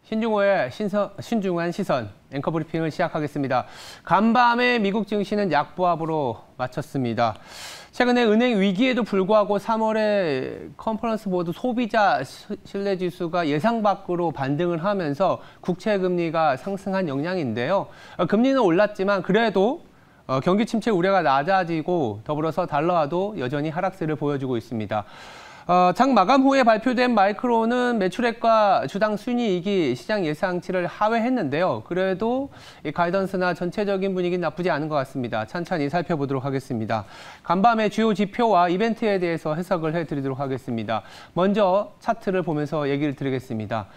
신중호의 신중한 시선 앵커 브리핑을 시작하겠습니다. 간밤에 미국 증시는 약보합으로 마쳤습니다. 최근에 은행 위기에도 불구하고 3월에 컨퍼런스 보드 소비자 신뢰지수가 예상 밖으로 반등을 하면서 국채 금리가 상승한 영향인데요. 금리는 올랐지만 그래도 경기 침체 우려가 낮아지고 더불어서 달러화도 여전히 하락세를 보여주고 있습니다. 장 마감 후에 발표된 마이크론은 매출액과 주당 순이익이 시장 예상치를 하회했는데요. 그래도 이 가이던스나 전체적인 분위기는 나쁘지 않은 것 같습니다. 찬찬히 살펴보도록 하겠습니다. 간밤의 주요 지표와 이벤트에 대해서 해석을 해드리도록 하겠습니다. 먼저 차트를 보면서 얘기를 드리겠습니다.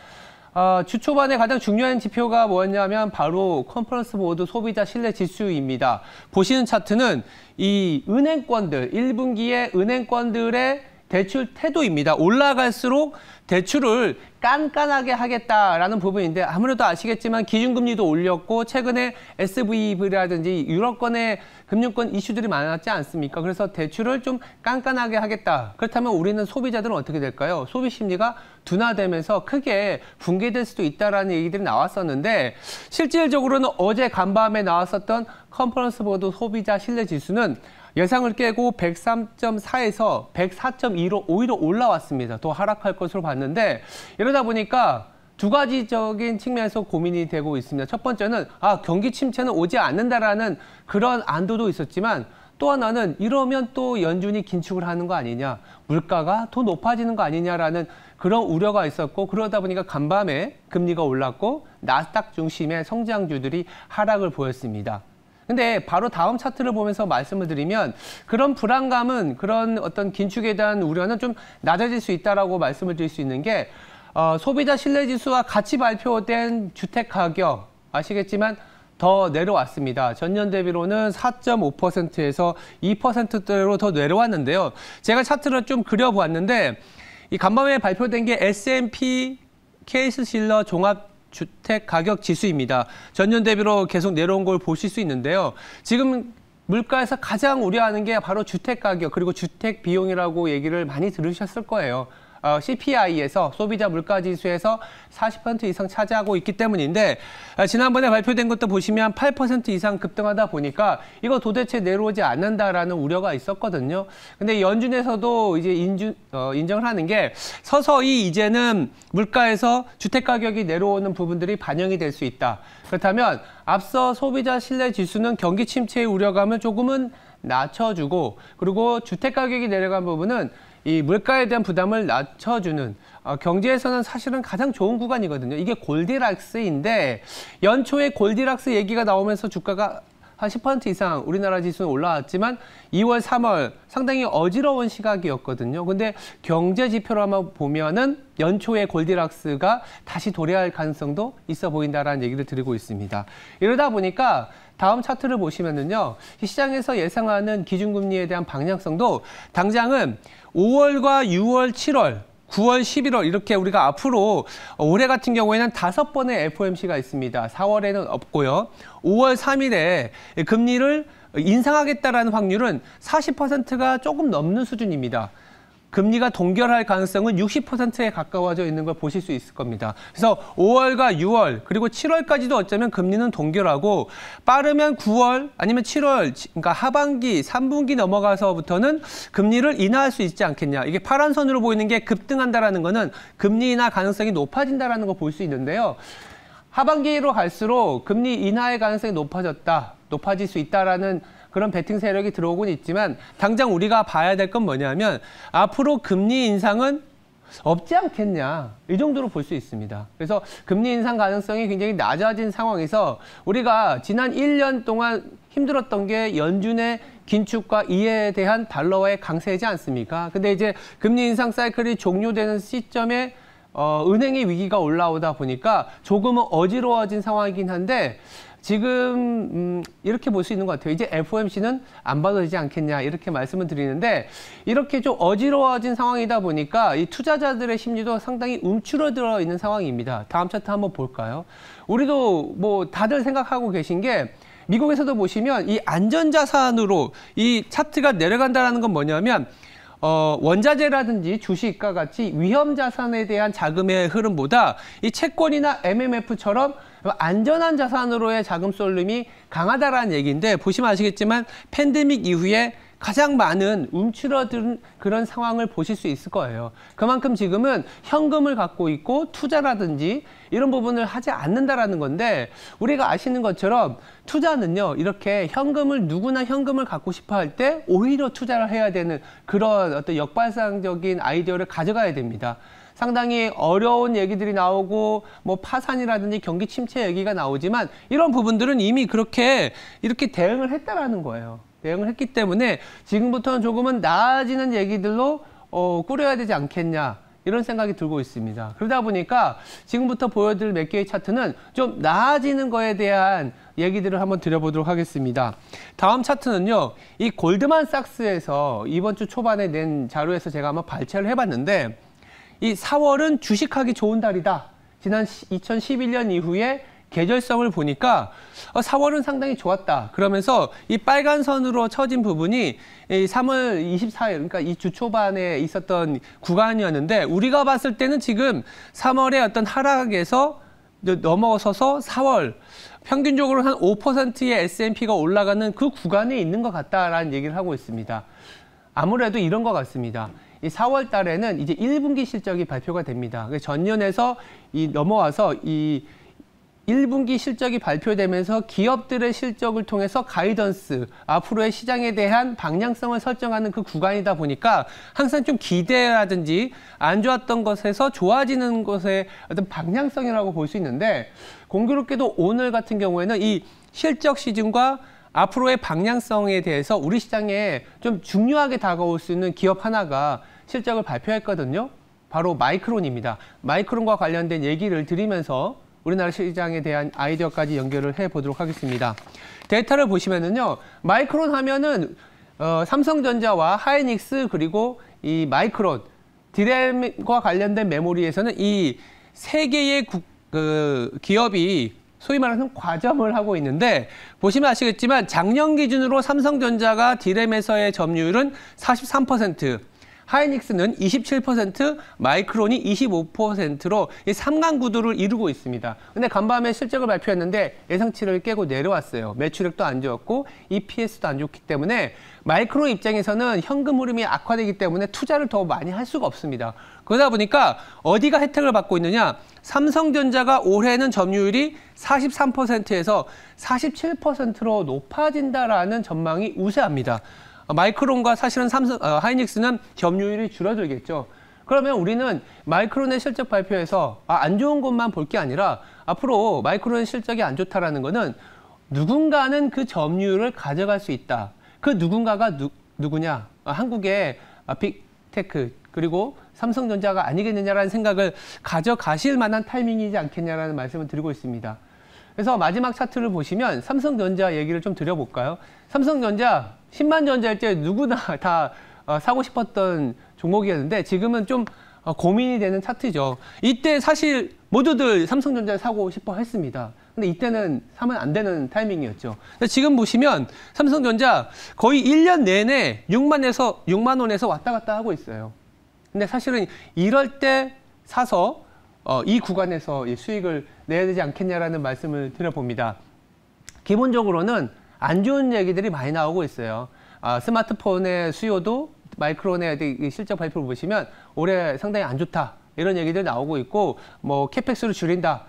주 초반에 가장 중요한 지표가 뭐였냐면 바로 컨퍼런스 보드 소비자 신뢰 지수입니다. 보시는 차트는 이 은행권들, 1분기의 은행권들의 대출 태도입니다. 올라갈수록 대출을 깐깐하게 하겠다라는 부분인데 아무래도 아시겠지만 기준금리도 올렸고 최근에 SVB라든지 유럽권의 금융권 이슈들이 많았지 않습니까? 그래서 대출을 좀 깐깐하게 하겠다. 그렇다면 우리는 소비자들은 어떻게 될까요? 소비 심리가 둔화되면서 크게 붕괴될 수도 있다라는 얘기들이 나왔었는데 실질적으로는 어제 간밤에 나왔었던 컨퍼런스 보드 소비자 신뢰 지수는 예상을 깨고 103.4에서 104.2로 오히려 올라왔습니다. 더 하락할 것으로 봤는데 이러다 보니까 두 가지적인 측면에서 고민이 되고 있습니다. 첫 번째는 경기 침체는 오지 않는다라는 그런 안도도 있었지만 또 하나는 이러면 또 연준이 긴축을 하는 거 아니냐, 물가가 더 높아지는 거 아니냐라는 그런 우려가 있었고 그러다 보니까 간밤에 금리가 올랐고 나스닥 중심의 성장주들이 하락을 보였습니다. 근데 바로 다음 차트를 보면서 말씀을 드리면 그런 불안감은 그런 어떤 긴축에 대한 우려는 좀 낮아질 수 있다라고 말씀을 드릴 수 있는 게 소비자 신뢰지수와 같이 발표된 주택 가격 아시겠지만 더 내려왔습니다. 전년 대비로는 4.5%에서 2%대로 더 내려왔는데요. 제가 차트를 좀 그려보았는데 이 간밤에 발표된 게 S&P 케이스실러 종합 주택 가격 지수입니다. 전년 대비로 계속 내려온 걸 보실 수 있는데요. 지금 물가에서 가장 우려하는 게 바로 주택 가격 그리고 주택 비용이라고 얘기를 많이 들으셨을 거예요. CPI에서 소비자 물가 지수에서 40% 이상 차지하고 있기 때문인데 지난번에 발표된 것도 보시면 8% 이상 급등하다 보니까 이거 도대체 내려오지 않는다라는 우려가 있었거든요. 근데 연준에서도 이제 인정을 하는 게 서서히 이제는 물가에서 주택 가격이 내려오는 부분들이 반영이 될 수 있다. 그렇다면 앞서 소비자 신뢰 지수는 경기 침체의 우려감을 조금은 낮춰주고 그리고 주택 가격이 내려간 부분은 이 물가에 대한 부담을 낮춰주는 경제에서는 사실은 가장 좋은 구간이거든요. 이게 골디락스인데 연초에 골디락스 얘기가 나오면서 주가가 한 10% 이상 우리나라 지수는 올라왔지만 2월, 3월 상당히 어지러운 시각이었거든요. 근데 경제 지표로 한번 보면은 연초에 골디락스가 다시 도래할 가능성도 있어 보인다라는 얘기를 드리고 있습니다. 이러다 보니까 다음 차트를 보시면은요, 시장에서 예상하는 기준금리에 대한 방향성도 당장은 5월과 6월, 7월, 9월, 11월 이렇게 우리가 앞으로 올해 같은 경우에는 5번의 FOMC가 있습니다. 4월에는 없고요. 5월 3일에 금리를 인상하겠다라는 확률은 40%가 조금 넘는 수준입니다. 금리가 동결할 가능성은 60%에 가까워져 있는 걸 보실 수 있을 겁니다. 그래서 5월과 6월 그리고 7월까지도 어쩌면 금리는 동결하고 빠르면 9월 아니면 7월 그러니까 하반기 3분기 넘어가서부터는 금리를 인하할 수 있지 않겠냐. 이게 파란 선으로 보이는 게 급등한다라는 거는 금리 인하 가능성이 높아진다라는 거 볼 수 있는데요. 하반기로 갈수록 금리 인하의 가능성이 높아질 수 있다라는 그런 베팅 세력이 들어오곤 있지만 당장 우리가 봐야 될 건 뭐냐면 앞으로 금리 인상은 없지 않겠냐 이 정도로 볼 수 있습니다. 그래서 금리 인상 가능성이 굉장히 낮아진 상황에서 우리가 지난 1년 동안 힘들었던 게 연준의 긴축과 이에 대한 달러화의 강세이지 않습니까? 근데 이제 금리 인상 사이클이 종료되는 시점에 은행의 위기가 올라오다 보니까 조금은 어지러워진 상황이긴 한데 지금 이렇게 볼 수 있는 것 같아요. 이제 FOMC는 안 봐도 되지 않겠냐 이렇게 말씀을 드리는데 이렇게 좀 어지러워진 상황이다 보니까 이 투자자들의 심리도 상당히 움츠러들어 있는 상황입니다. 다음 차트 한번 볼까요? 우리도 뭐 다들 생각하고 계신 게 미국에서도 보시면 이 안전자산으로 이 차트가 내려간다는 건 뭐냐면 원자재라든지 주식과 같이 위험 자산에 대한 자금의 흐름보다 이 채권이나 MMF처럼 안전한 자산으로의 자금 쏠림이 강하다라는 얘기인데, 보시면 아시겠지만 팬데믹 이후에 가장 많은 움츠러든 그런 상황을 보실 수 있을 거예요. 그만큼 지금은 현금을 갖고 있고 투자라든지 이런 부분을 하지 않는다라는 건데, 우리가 아시는 것처럼 투자는요, 이렇게 누구나 현금을 갖고 싶어 할 때 오히려 투자를 해야 되는 그런 어떤 역발상적인 아이디어를 가져가야 됩니다. 상당히 어려운 얘기들이 나오고 뭐 파산이라든지 경기 침체 얘기가 나오지만 이런 부분들은 이미 이렇게 대응을 했다라는 거예요. 대응을 했기 때문에 지금부터는 조금은 나아지는 얘기들로 꾸려야 되지 않겠냐, 이런 생각이 들고 있습니다. 그러다 보니까 지금부터 보여드릴 몇 개의 차트는 좀 나아지는 거에 대한 얘기들을 한번 드려보도록 하겠습니다. 다음 차트는요, 이 골드만삭스에서 이번 주 초반에 낸 자료에서 제가 한번 발췌를 해봤는데, 이 4월은 주식하기 좋은 달이다. 지난 2011년 이후에 계절성을 보니까 4월은 상당히 좋았다. 그러면서 이 빨간 선으로 쳐진 부분이 3월 24일, 그러니까 이 주 초반에 있었던 구간이었는데, 우리가 봤을 때는 지금 3월의 어떤 하락에서 넘어서서 4월 평균적으로 한 5%의 S&P가 올라가는 그 구간에 있는 것 같다라는 얘기를 하고 있습니다. 아무래도 이런 것 같습니다. 이 4월 달에는 이제 1분기 실적이 발표가 됩니다. 전년에서 넘어와서 이 1분기 실적이 발표되면서 기업들의 실적을 통해서 가이던스, 앞으로의 시장에 대한 방향성을 설정하는 그 구간이다 보니까 항상 좀 기대라든지 안 좋았던 것에서 좋아지는 것의 어떤 방향성이라고 볼 수 있는데, 공교롭게도 오늘 같은 경우에는 이 실적 시즌과 앞으로의 방향성에 대해서 우리 시장에 좀 중요하게 다가올 수 있는 기업 하나가 실적을 발표했거든요. 바로 마이크론입니다. 마이크론과 관련된 얘기를 드리면서 우리나라 시장에 대한 아이디어까지 연결을 해보도록 하겠습니다. 데이터를 보시면은요, 마이크론 하면은 삼성전자와 하이닉스 그리고 이 마이크론, 디램과 관련된 메모리에서는 이 세 개의 기업이 소위 말하는 과점을 하고 있는데, 보시면 아시겠지만 작년 기준으로 삼성전자가 디램에서의 점유율은 43%, 하이닉스는 27%, 마이크론이 25%로 이 3강 구도를 이루고 있습니다. 근데 간밤에 실적을 발표했는데 예상치를 깨고 내려왔어요. 매출액도 안 좋았고 EPS도 안 좋기 때문에 마이크론 입장에서는 현금 흐름이 악화되기 때문에 투자를 더 많이 할 수가 없습니다. 그러다 보니까 어디가 혜택을 받고 있느냐? 삼성전자가 올해는 점유율이 43%에서 47%로 높아진다라는 전망이 우세합니다. 마이크론과 사실은 하이닉스는 점유율이 줄어들겠죠. 그러면 우리는 마이크론의 실적 발표에서 안 좋은 것만 볼 게 아니라 앞으로 마이크론의 실적이 안 좋다라는 거는 누군가는 그 점유율을 가져갈 수 있다. 그 누군가가 누구냐? 한국의 빅테크 그리고 삼성전자가 아니겠느냐라는 생각을 가져가실 만한 타이밍이지 않겠냐라는 말씀을 드리고 있습니다. 그래서 마지막 차트를 보시면 삼성전자 얘기를 좀 드려볼까요? 삼성전자 10만 전자일 때 누구나 다 사고 싶었던 종목이었는데 지금은 좀 고민이 되는 차트죠. 이때 사실 모두들 삼성전자를 사고 싶어 했습니다. 근데 이때는 사면 안 되는 타이밍이었죠. 근데 지금 보시면 삼성전자 거의 1년 내내 6만 원에서 왔다 갔다 하고 있어요. 근데 사실은 이럴 때 사서 이 구간에서 수익을 내야 되지 않겠냐라는 말씀을 드려봅니다. 기본적으로는 안 좋은 얘기들이 많이 나오고 있어요. 스마트폰의 수요도 마이크론의 실적 발표를 보시면 올해 상당히 안 좋다. 이런 얘기들이 나오고 있고 뭐 캐펙스를 줄인다.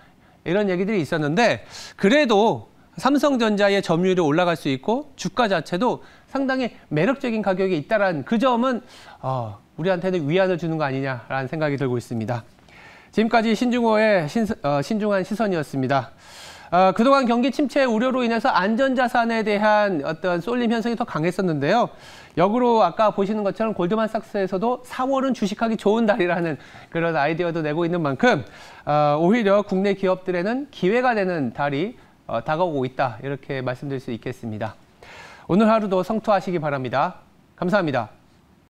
이런 얘기들이 있었는데 그래도 삼성전자의 점유율이 올라갈 수 있고 주가 자체도 상당히 매력적인 가격에 있다는 그 점은 우리한테는 위안을 주는 거 아니냐라는 생각이 들고 있습니다. 지금까지 신중호의 신중한 시선이었습니다. 그동안 경기 침체 우려로 인해서 안전자산에 대한 어떤 쏠림 현상이 더 강했었는데요. 역으로 아까 보시는 것처럼 골드만삭스에서도 4월은 주식하기 좋은 달이라는 그런 아이디어도 내고 있는 만큼 오히려 국내 기업들에는 기회가 되는 달이 다가오고 있다. 이렇게 말씀드릴 수 있겠습니다. 오늘 하루도 성투하시기 바랍니다. 감사합니다.